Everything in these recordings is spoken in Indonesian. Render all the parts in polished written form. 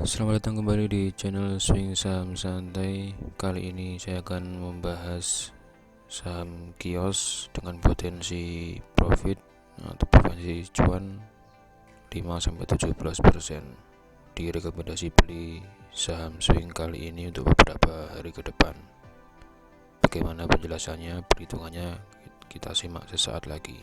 Selamat datang kembali di channel Swing Saham Santai. Kali ini saya akan membahas saham kios dengan potensi profit atau potensi cuan 5-17%. Direkomendasi beli saham swing kali ini untuk beberapa hari ke depan. Bagaimana penjelasannya, perhitungannya kita simak sesaat lagi.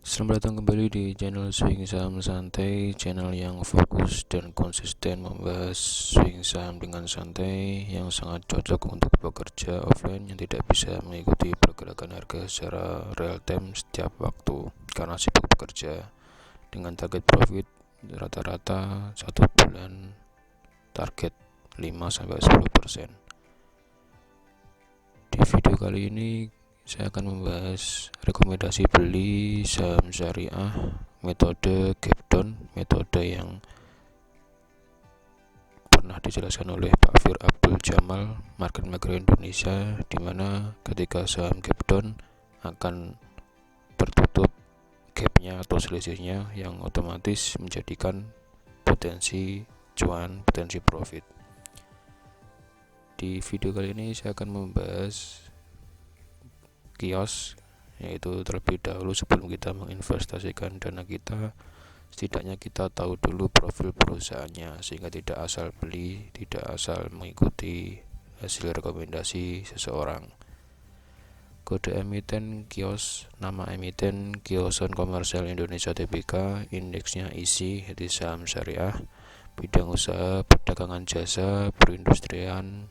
Selamat datang kembali di channel Swing Saham Santai, channel yang fokus dan konsisten membahas swing saham dengan santai, yang sangat cocok untuk pekerja offline yang tidak bisa mengikuti pergerakan harga secara real time setiap waktu karena sibuk bekerja. Dengan target profit rata-rata 1 bulan target 5-10%. Di video kali ini saya akan membahas rekomendasi beli saham syariah metode gap down, metode yang pernah dijelaskan oleh Pak Fir Abdul Jamal, market maker Indonesia, di mana ketika saham gap down akan tertutup gapnya atau selisihnya, yang otomatis menjadikan potensi cuan, potensi profit. Di video kali ini saya akan membahas kios, yaitu terlebih dahulu sebelum kita menginvestasikan dana kita, setidaknya kita tahu dulu profil perusahaannya sehingga tidak asal beli, tidak asal mengikuti hasil rekomendasi seseorang. Kode emiten kios, nama emiten Kioson Komersial Indonesia Tbk, indeksnya ISI, yaitu saham syariah, bidang usaha perdagangan jasa, perindustrian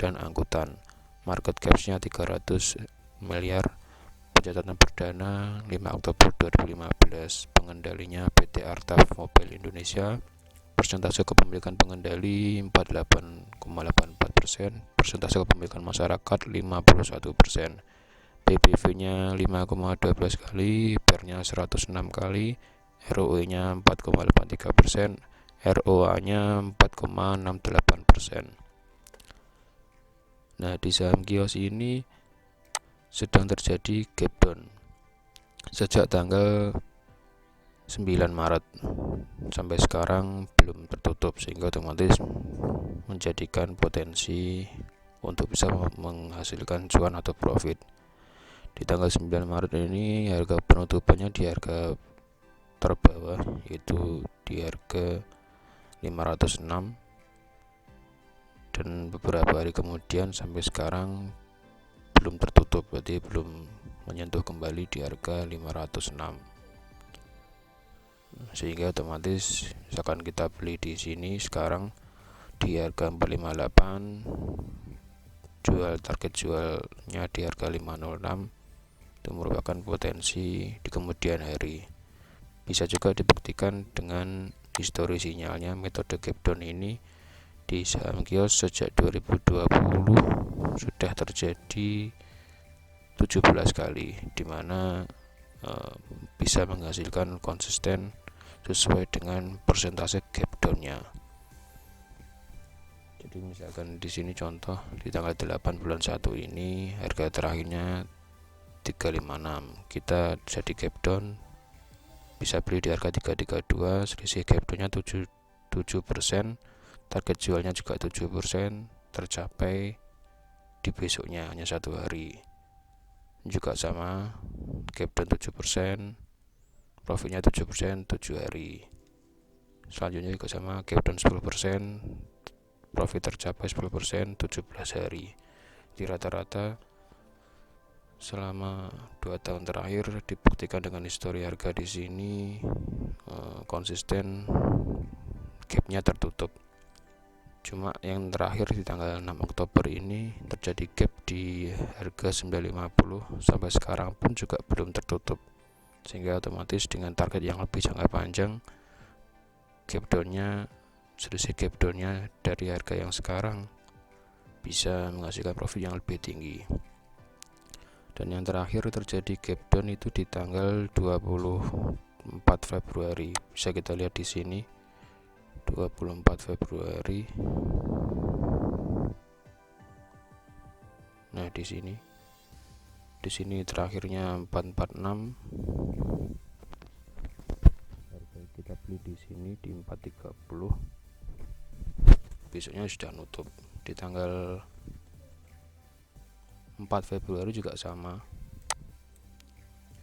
dan angkutan. Market capsnya 300 miliar, pencatatan perdana 5 Oktober 2015, pengendalinya PT Artaf Mobile Indonesia, persentase kepemilikan pengendali 48,84%, persentase kepemilikan masyarakat 51%, PBV-nya 5,12 kali, PER-nya 106 kali, ROE-nya 4,83%, ROA-nya 4,68%. Nah, di saham kios ini sedang terjadi gap down sejak tanggal 9 Maret sampai sekarang belum tertutup, sehingga otomatis menjadikan potensi untuk bisa menghasilkan cuan atau profit. Di tanggal 9 Maret ini harga penutupannya di harga terbawah, yaitu di harga 506, dan beberapa hari kemudian sampai sekarang belum tertutup, berarti belum menyentuh kembali di harga 506, sehingga otomatis misalkan kita beli di sini sekarang di harga 458, target jualnya di harga 506, itu merupakan potensi di kemudian hari. Bisa juga dibuktikan dengan histori sinyalnya. Metode gap down ini di saham kios sejak 2020 sudah terjadi 17 kali, di mana bisa menghasilkan konsisten sesuai dengan persentase gap down-nya. Jadi misalkan di sini contoh di tanggal 8 bulan 1 ini harga terakhirnya 356, kita jadi gap down, bisa beli di harga 332, selisih gap down-nya 7%, target jualnya juga 7%, tercapai di besoknya, hanya 1 hari. Juga sama, gap down 7%, profitnya 7%, 7 hari. Selanjutnya juga sama, gap down 10%, profit tercapai 10%, 17 hari. Di rata-rata selama 2 tahun terakhir dibuktikan dengan histori harga di sini konsisten, gapnya tertutup. Cuma yang terakhir di tanggal 6 Oktober ini terjadi gap di harga 950, sampai sekarang pun juga belum tertutup, sehingga otomatis dengan target yang lebih jangka panjang, gap down-nya, selisih gap down-nya dari harga yang sekarang bisa menghasilkan profit yang lebih tinggi. Dan yang terakhir terjadi gap down itu di tanggal 24 Februari. Bisa kita lihat di sini 24 Februari di sini. Di sini terakhirnya 446. Harga kita beli di sini di 430. Besoknya sudah nutup. Di tanggal 4 Februari juga sama.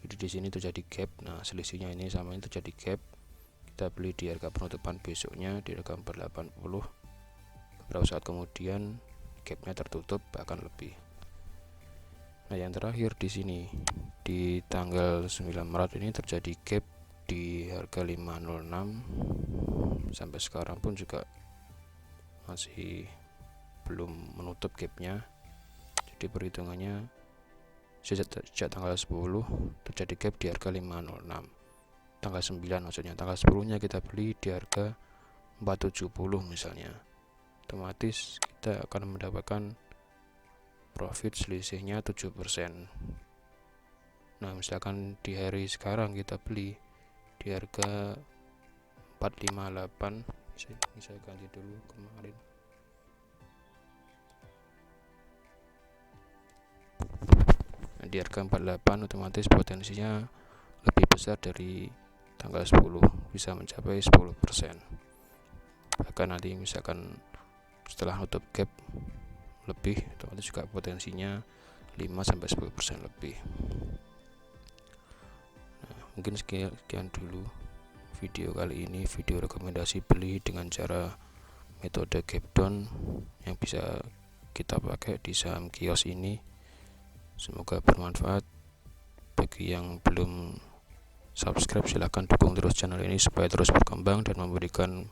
Jadi di sini terjadi gap. Nah, selisihnya ini sama, ini terjadi gap. Kita beli di harga penutupan besoknya di harga 480. Beberapa saat kemudian gapnya tertutup bahkan lebih. Nah, yang terakhir di sini di tanggal 9 Maret ini terjadi gap di harga 506. Sampai sekarang pun juga masih belum menutup gapnya. Jadi perhitungannya sejak tanggal 10 terjadi gap di harga 506. Tanggal 9 maksudnya, tanggal 10 nya kita beli di harga 470 misalnya, otomatis kita akan mendapatkan profit selisihnya 7%. Nah, misalkan di hari sekarang kita beli di harga 458, ini saya ganti dulu kemarin. Nah, di harga 48 otomatis potensinya lebih besar dari tanggal 10, bisa mencapai 10%. Bahkan nanti misalkan setelah nutup gap lebih, otomatis juga potensinya 5-10% lebih. Nah, mungkin sekian dulu video kali ini, video rekomendasi beli dengan cara metode gap down yang bisa kita pakai di saham kios ini. Semoga bermanfaat. Bagi yang belum subscribe, silahkan dukung terus channel ini supaya terus berkembang dan memberikan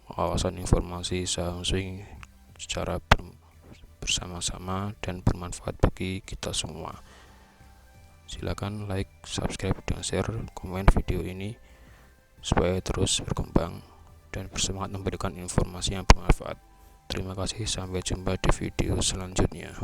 wawasan informasi saham swing secara bersama-sama dan bermanfaat bagi kita semua. Silakan like, subscribe, dan share, komen video ini supaya terus berkembang dan bersemangat memberikan informasi yang bermanfaat. Terima kasih, sampai jumpa di video selanjutnya.